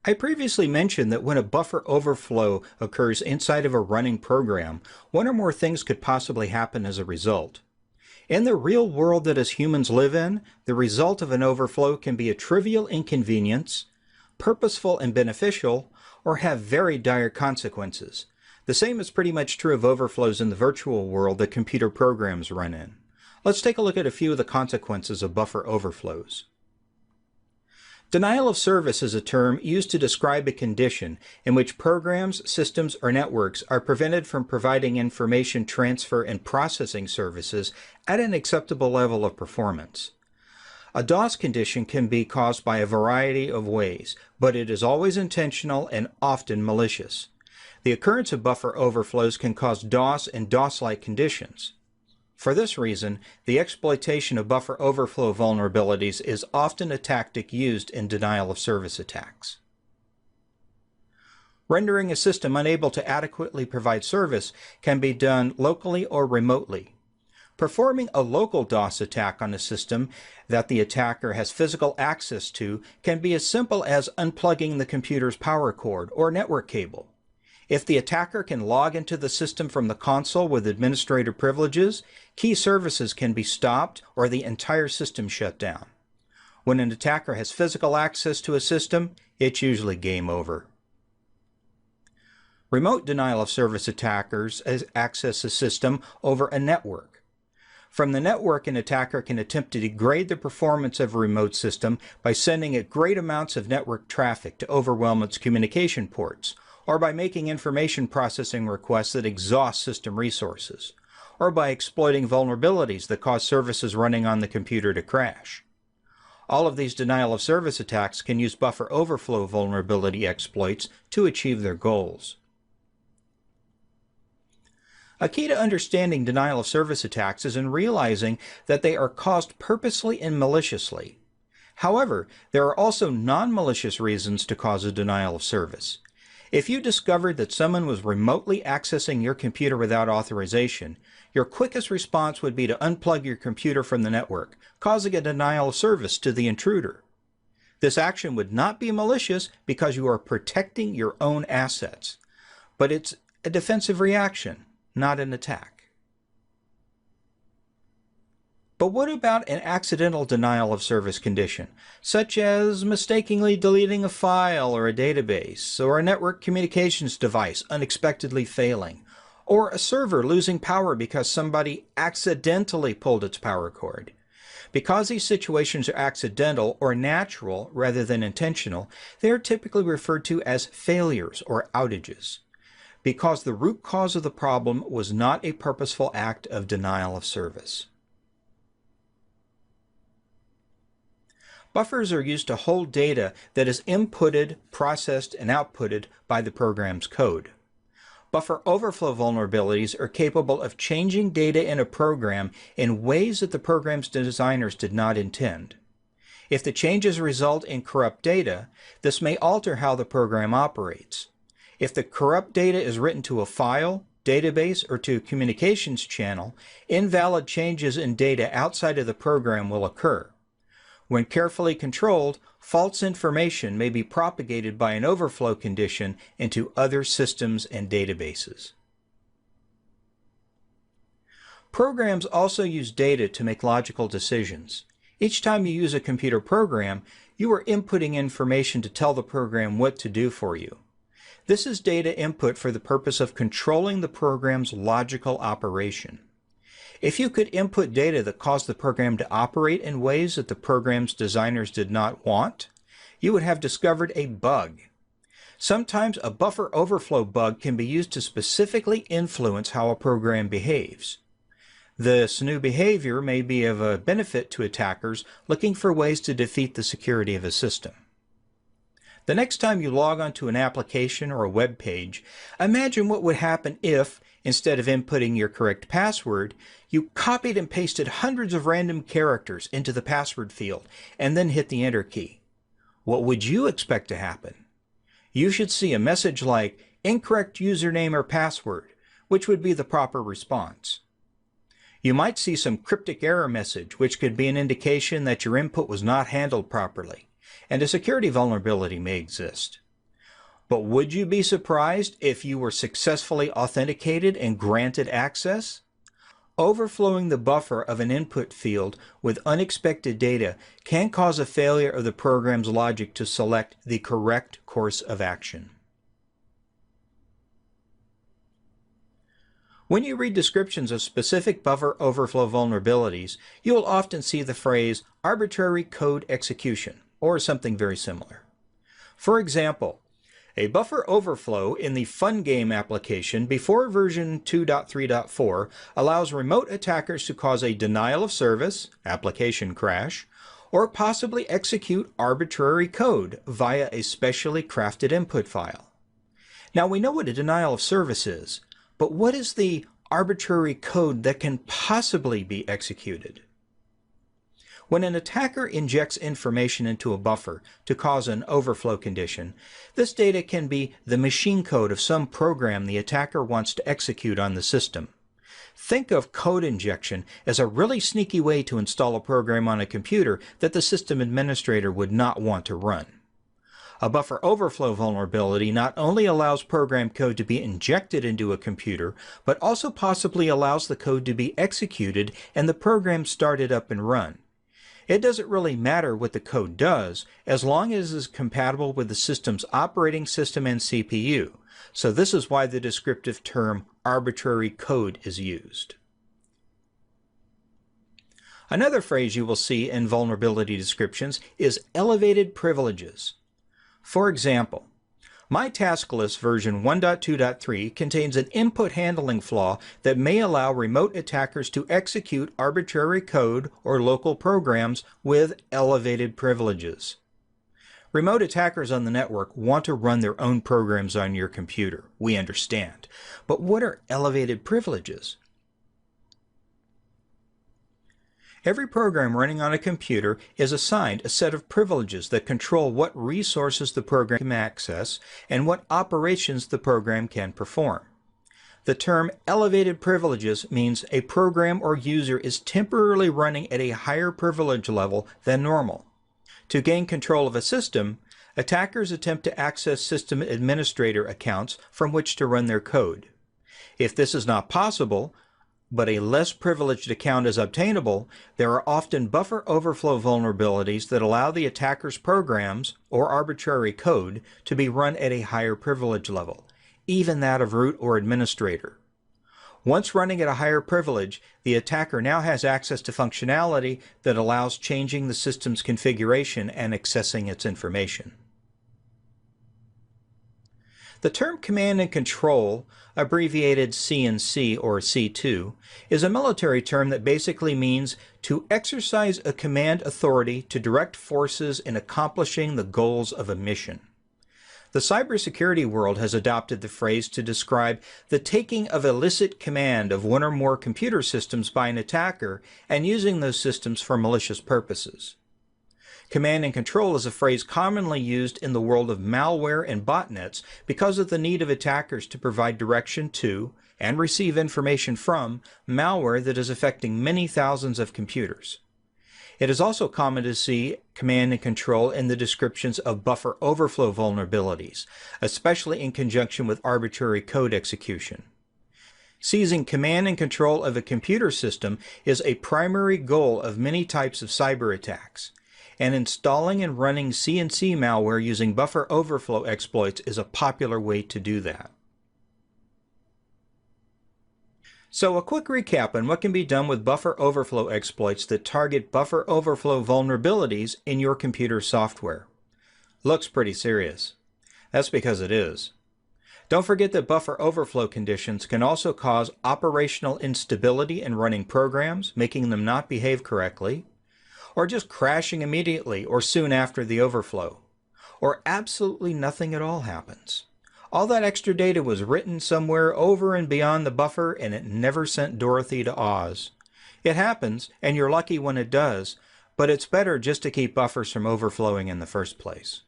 I previously mentioned that when a buffer overflow occurs inside of a running program, one or more things could possibly happen as a result. In the real world that as humans live in, the result of an overflow can be a trivial inconvenience, purposeful and beneficial, or have very dire consequences. The same is pretty much true of overflows in the virtual world that computer programs run in. Let's take a look at a few of the consequences of buffer overflows. Denial of service is a term used to describe a condition in which programs, systems, or networks are prevented from providing information transfer and processing services at an acceptable level of performance. A DOS condition can be caused by a variety of ways, but it is always intentional and often malicious. The occurrence of buffer overflows can cause DOS and DOS-like conditions. For this reason, the exploitation of buffer overflow vulnerabilities is often a tactic used in denial of service attacks. Rendering a system unable to adequately provide service can be done locally or remotely. Performing a local DOS attack on a system that the attacker has physical access to can be as simple as unplugging the computer's power cord or network cable. If the attacker can log into the system from the console with administrator privileges, key services can be stopped or the entire system shut down. When an attacker has physical access to a system, it's usually game over. Remote denial of service attackers access a system over a network. From the network, an attacker can attempt to degrade the performance of a remote system by sending it great amounts of network traffic to overwhelm its communication ports, or by making information processing requests that exhaust system resources, or by exploiting vulnerabilities that cause services running on the computer to crash. All of these denial of service attacks can use buffer overflow vulnerability exploits to achieve their goals. A key to understanding denial of service attacks is in realizing that they are caused purposely and maliciously. However, there are also non-malicious reasons to cause a denial of service. If you discovered that someone was remotely accessing your computer without authorization, your quickest response would be to unplug your computer from the network, causing a denial of service to the intruder. This action would not be malicious because you are protecting your own assets, but it's a defensive reaction, not an attack. But what about an accidental denial of service condition, such as mistakenly deleting a file or a database, or a network communications device unexpectedly failing, or a server losing power because somebody accidentally pulled its power cord? Because these situations are accidental or natural rather than intentional, they are typically referred to as failures or outages, because the root cause of the problem was not a purposeful act of denial of service. Buffers are used to hold data that is inputted, processed, and outputted by the program's code. Buffer overflow vulnerabilities are capable of changing data in a program in ways that the program's designers did not intend. If the changes result in corrupt data, this may alter how the program operates. If the corrupt data is written to a file, database, or to a communications channel, invalid changes in data outside of the program will occur. When carefully controlled, false information may be propagated by an overflow condition into other systems and databases. Programs also use data to make logical decisions. Each time you use a computer program, you are inputting information to tell the program what to do for you. This is data input for the purpose of controlling the program's logical operation. If you could input data that caused the program to operate in ways that the program's designers did not want, you would have discovered a bug. Sometimes a buffer overflow bug can be used to specifically influence how a program behaves. This new behavior may be of a benefit to attackers looking for ways to defeat the security of a system. The next time you log onto an application or a web page, imagine what would happen if, instead of inputting your correct password, you copied and pasted hundreds of random characters into the password field and then hit the Enter key. What would you expect to happen? You should see a message like, "Incorrect username or password," which would be the proper response. You might see some cryptic error message, which could be an indication that your input was not handled properly, and a security vulnerability may exist. But would you be surprised if you were successfully authenticated and granted access? Overflowing the buffer of an input field with unexpected data can cause a failure of the program's logic to select the correct course of action. When you read descriptions of specific buffer overflow vulnerabilities, you will often see the phrase arbitrary code execution, or something very similar. For example, a buffer overflow in the Fun Game application before version 2.3.4 allows remote attackers to cause a denial of service, application crash, or possibly execute arbitrary code via a specially crafted input file. Now we know what a denial of service is, but what is the arbitrary code that can possibly be executed? When an attacker injects information into a buffer to cause an overflow condition, this data can be the machine code of some program the attacker wants to execute on the system. Think of code injection as a really sneaky way to install a program on a computer that the system administrator would not want to run. A buffer overflow vulnerability not only allows program code to be injected into a computer, but also possibly allows the code to be executed and the program started up and run. It doesn't really matter what the code does, as long as it is compatible with the system's operating system and CPU. So this is why the descriptive term arbitrary code is used. Another phrase you will see in vulnerability descriptions is elevated privileges. For example, my task list version 1.2.3 contains an input handling flaw that may allow remote attackers to execute arbitrary code or local programs with elevated privileges. Remote attackers on the network want to run their own programs on your computer. We understand. But what are elevated privileges? Every program running on a computer is assigned a set of privileges that control what resources the program can access and what operations the program can perform. The term elevated privileges means a program or user is temporarily running at a higher privilege level than normal. To gain control of a system, attackers attempt to access system administrator accounts from which to run their code. If this is not possible, but a less privileged account is obtainable, there are often buffer overflow vulnerabilities that allow the attacker's programs, or arbitrary code, to be run at a higher privilege level, even that of root or administrator. Once running at a higher privilege, the attacker now has access to functionality that allows changing the system's configuration and accessing its information. The term command and control, abbreviated C&C or C2, is a military term that basically means to exercise a command authority to direct forces in accomplishing the goals of a mission. The cybersecurity world has adopted the phrase to describe the taking of illicit command of one or more computer systems by an attacker and using those systems for malicious purposes. Command and control is a phrase commonly used in the world of malware and botnets because of the need of attackers to provide direction to and receive information from malware that is affecting many thousands of computers. It is also common to see command and control in the descriptions of buffer overflow vulnerabilities, especially in conjunction with arbitrary code execution. Seizing command and control of a computer system is a primary goal of many types of cyber attacks. And installing and running C&C malware using buffer overflow exploits is a popular way to do that. So a quick recap on what can be done with buffer overflow exploits that target buffer overflow vulnerabilities in your computer software. Looks pretty serious. That's because it is. Don't forget that buffer overflow conditions can also cause operational instability in running programs, making them not behave correctly, or just crashing immediately or soon after the overflow, or absolutely nothing at all happens. All that extra data was written somewhere over and beyond the buffer and it never sent Dorothy to Oz. It happens, and you're lucky when it does, but it's better just to keep buffers from overflowing in the first place.